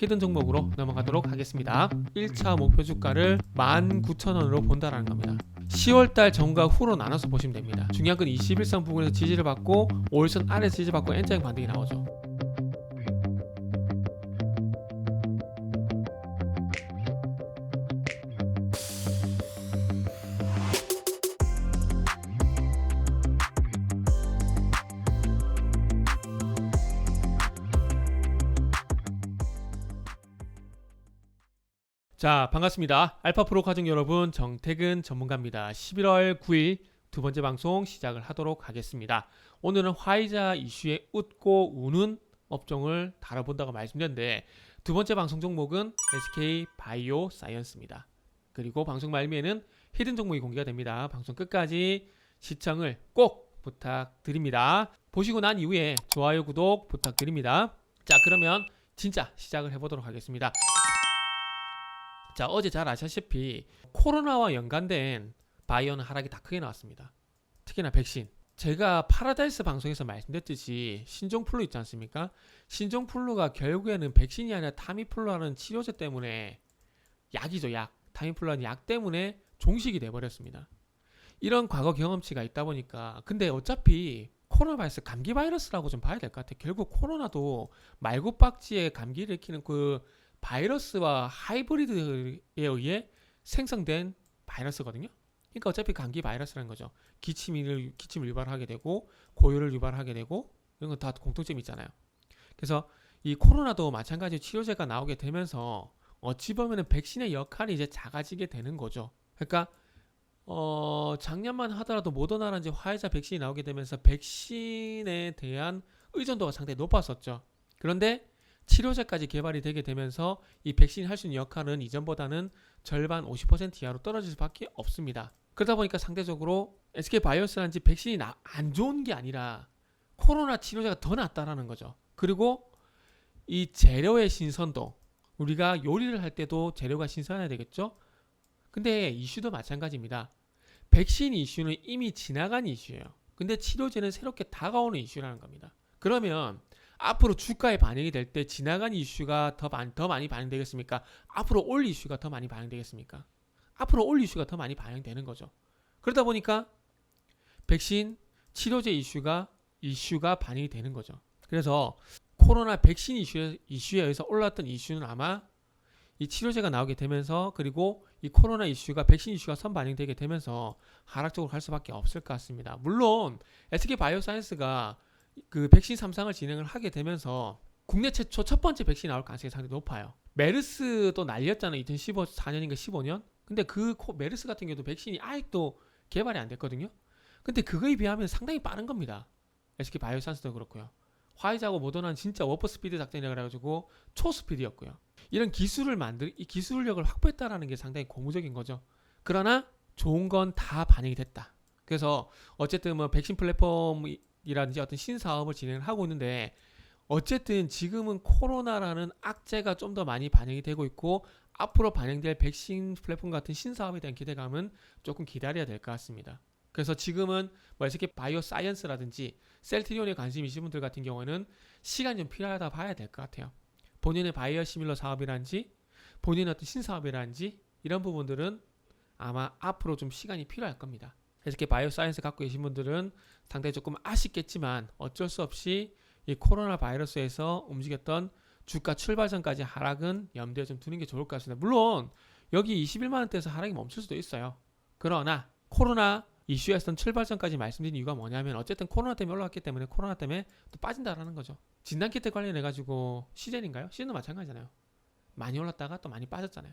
히든 종목으로 넘어가도록 하겠습니다. 1차 목표 주가를 19,000원으로 본다라는 겁니다. 10월달 전과 후로 나눠서 보시면 됩니다. 중요한 건 21선 부분에서 지지를 받고 5일선 아래에서 지지를 받고 N자형 반등이 나오죠. 자, 반갑습니다. 알파프로 가족 여러분, 정태근 전문가입니다. 11월 9일 두 번째 방송 시작을 하도록 하겠습니다. 오늘은 화이자 이슈에 웃고 우는 업종을 다뤄본다고 말씀드렸는데, 두 번째 방송 종목은 SK 바이오 사이언스입니다. 그리고 방송 말미에는 히든 종목이 공개가 됩니다. 방송 끝까지 시청을 꼭 부탁드립니다. 보시고 난 이후에 좋아요, 구독 부탁드립니다. 자, 그러면 진짜 시작을 해보도록 하겠습니다. 자, 어제 잘 아시다시피 코로나와 연관된 바이오는 하락이 다 크게 나왔습니다. 특히나 백신. 제가 파라다이스 방송에서 말씀드렸듯이 신종플루 있지 않습니까? 신종플루가 결국에는 백신이 아니라 타미플루라는 치료제 때문에 약이죠, 약. 타미플루라는 약 때문에 종식이 돼버렸습니다. 이런 과거 경험치가 있다 보니까 근데 어차피 코로나 바이러스 감기 바이러스라고 좀 봐야 될 것 같아요. 결국 코로나도 말굽박쥐의 감기를 일으키는 그 바이러스와 하이브리드에 의해 생성된 바이러스거든요. 그러니까 어차피 감기 바이러스라는 거죠. 기침을 유발하게 되고 고열을 유발하게 되고 이런 건 다 공통점이 있잖아요. 그래서 이 코로나도 마찬가지로 치료제가 나오게 되면서 어찌 보면은 백신의 역할이 이제 작아지게 되는 거죠. 그러니까 작년만 하더라도 모더나라든지 화이자 백신이 나오게 되면서 백신에 대한 의존도가 상당히 높았었죠. 그런데 치료제까지 개발이 되게 되면서 이 백신이 할 수 있는 역할은 이전보다는 절반 50% 이하로 떨어질 수밖에 없습니다. 그러다 보니까 상대적으로 SK 바이오스라든지 백신이 안 좋은 게 아니라 코로나 치료제가 더 낫다라는 거죠. 그리고 이 재료의 신선도, 우리가 요리를 할 때도 재료가 신선해야 되겠죠. 근데 이슈도 마찬가지입니다. 백신 이슈는 이미 지나간 이슈예요. 근데 치료제는 새롭게 다가오는 이슈라는 겁니다. 그러면 앞으로 주가에 반영이 될 때 지나간 이슈가 더 많이 반영되겠습니까? 앞으로 올 이슈가 더 많이 반영되겠습니까? 앞으로 올 이슈가 더 많이 반영되는 거죠. 그러다 보니까 백신, 치료제 이슈가 반영이 되는 거죠. 그래서 코로나 백신 이슈에 의해서 올랐던 이슈는 아마 이 치료제가 나오게 되면서, 그리고 이 코로나 이슈가 백신 이슈가 선 반영되게 되면서 하락적으로 갈 수밖에 없을 것 같습니다. 물론 SK 바이오사이언스가 그 백신 3상을 진행을 하게 되면서 국내 최초 첫 번째 백신이 나올 가능성이 상당히 높아요. 메르스도 난리였잖아요. 2014년인가 15년. 근데 그 메르스 같은 경우도 백신이 아직도 개발이 안 됐거든요. 근데 그거에 비하면 상당히 빠른 겁니다. SK 바이오사이언스도 그렇고요. 화이자하고 모더나는 진짜 워프 스피드 작전이라 그래가지고 초스피드였고요. 이런 이 기술력을 확보했다라는 게 상당히 고무적인 거죠. 그러나 좋은 건 다 반영이 됐다. 그래서 어쨌든 뭐 백신 플랫폼이라든지 어떤 신사업을 진행을 하고 있는데, 어쨌든 지금은 코로나라는 악재가 좀 더 많이 반영이 되고 있고, 앞으로 반영될 백신 플랫폼 같은 신사업에 대한 기대감은 조금 기다려야 될 것 같습니다. 그래서 지금은 뭐 SK 바이오 사이언스라든지 셀트리온에 관심 있으신 분들 같은 경우에는 시간이 좀 필요하다 봐야 될 것 같아요. 본인의 바이오 시밀러 사업이라든지 본인의 어떤 신사업이라든지 이런 부분들은 아마 앞으로 좀 시간이 필요할 겁니다. SK 바이오 사이언스 갖고 계신 분들은 상당히 조금 아쉽겠지만 어쩔 수 없이 이 코로나 바이러스에서 움직였던 주가 출발선까지 하락은 염두에 좀 두는 게 좋을 것 같습니다. 물론 여기 21만원대에서 하락이 멈출 수도 있어요. 그러나 코로나 이슈에서는 출발선까지 말씀드린 이유가 뭐냐면, 어쨌든 코로나 때문에 올라왔기 때문에 코로나 때문에 또 빠진다라는 거죠. 진단키트 관련해가지고 시즌인가요? 시즌도 마찬가지잖아요. 많이 올랐다가 또 많이 빠졌잖아요.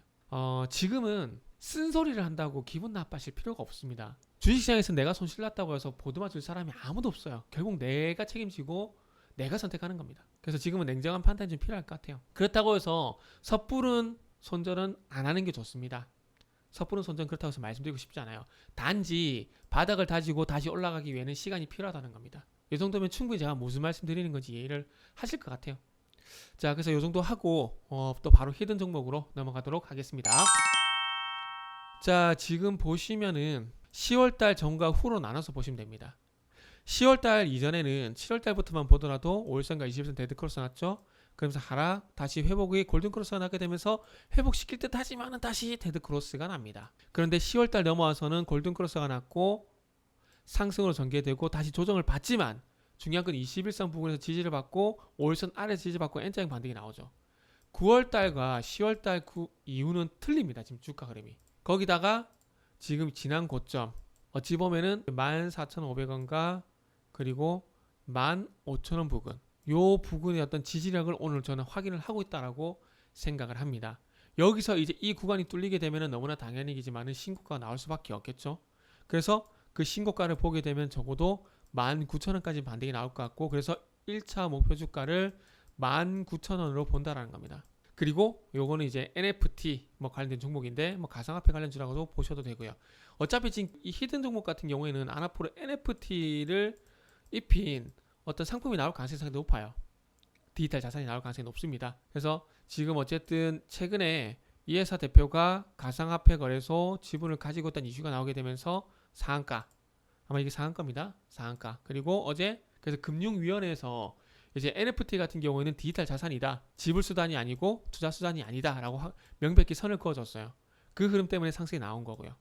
지금은 쓴소리를 한다고 기분 나빠하실 필요가 없습니다. 주식시장에서 내가 손실 났다고 해서 보듬어 줄 사람이 아무도 없어요. 결국 내가 책임지고 내가 선택하는 겁니다. 그래서 지금은 냉정한 판단이 좀 필요할 것 같아요. 그렇다고 해서 섣부른 손절은 안 하는 게 좋습니다. 섣부른 손절 그렇다고 해서 말씀드리고 싶지 않아요. 단지 바닥을 다지고 다시 올라가기 위해는 시간이 필요하다는 겁니다. 이 정도면 충분히 제가 무슨 말씀드리는 건지 이해를 하실 것 같아요. 자, 그래서 이 정도 하고 또 바로 히든 종목으로 넘어가도록 하겠습니다. 자, 지금 보시면은 10월달 전과 후로 나눠서 보시면 됩니다. 10월달 이전에는 7월달부터만 보더라도 5일선과 20일선 데드크로스 났죠. 그러면서 하락, 다시 회복이 골든크로스가 나게 되면서 회복시킬 듯 하지만은 다시 데드크로스가 납니다. 그런데 10월달 넘어와서는 골든크로스가 났고 상승으로 전개되고 다시 조정을 받지만 중요한 건 21선 부분에서 지지를 받고 5일선 아래 지지 받고 N자형 반등이 나오죠. 9월달과 10월달 이후는 틀립니다. 지금 주가 흐름이. 거기다가 지금 지난 고점 어찌 보면은 14,500원과 그리고 15,000원 부근 요 부근의 어떤 지지력을 오늘 저는 확인을 하고 있다라고 생각을 합니다. 여기서 이제 이 구간이 뚫리게 되면은 너무나 당연히지만은 신고가가 나올 수밖에 없겠죠. 그래서 그 신고가를 보게 되면 적어도 19,000원까지 반등이 나올 것 같고 그래서 1차 목표 주가를 19,000원으로 본다라는 겁니다. 그리고 요거는 이제 NFT 뭐 관련된 종목인데 뭐 가상화폐 관련주라고도 보셔도 되고요. 어차피 지금 이 히든 종목 같은 경우에는 앞으로 NFT를 입힌 어떤 상품이 나올 가능성이 상당히 높아요. 디지털 자산이 나올 가능성이 높습니다. 그래서 지금 어쨌든 최근에 이 회사 대표가 가상화폐 거래소 지분을 가지고 있다는 이슈가 나오게 되면서 상한가, 아마 이게 상한가입니다. 상한가. 그리고 어제 그래서 금융위원회에서 이제 NFT 같은 경우에는 디지털 자산이다. 지불 수단이 아니고 투자 수단이 아니다라고 명백히 선을 그어줬어요. 그 흐름 때문에 상승이 나온 거고요.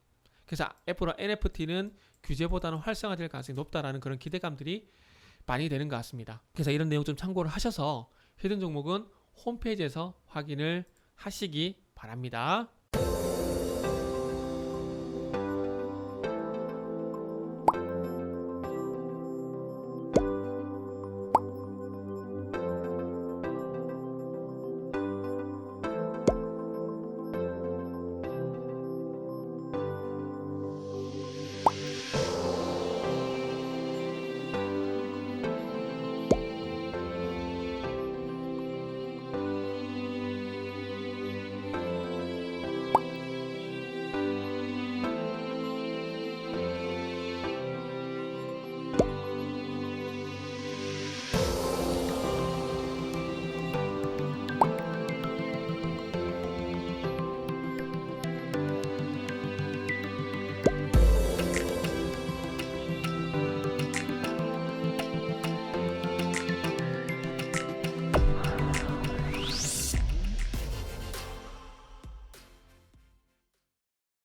그래서 앞으로 NFT는 규제보다는 활성화될 가능성이 높다라는 그런 기대감들이 많이 되는 것 같습니다. 그래서 이런 내용 좀 참고를 하셔서 히든 종목은 홈페이지에서 확인을 하시기 바랍니다.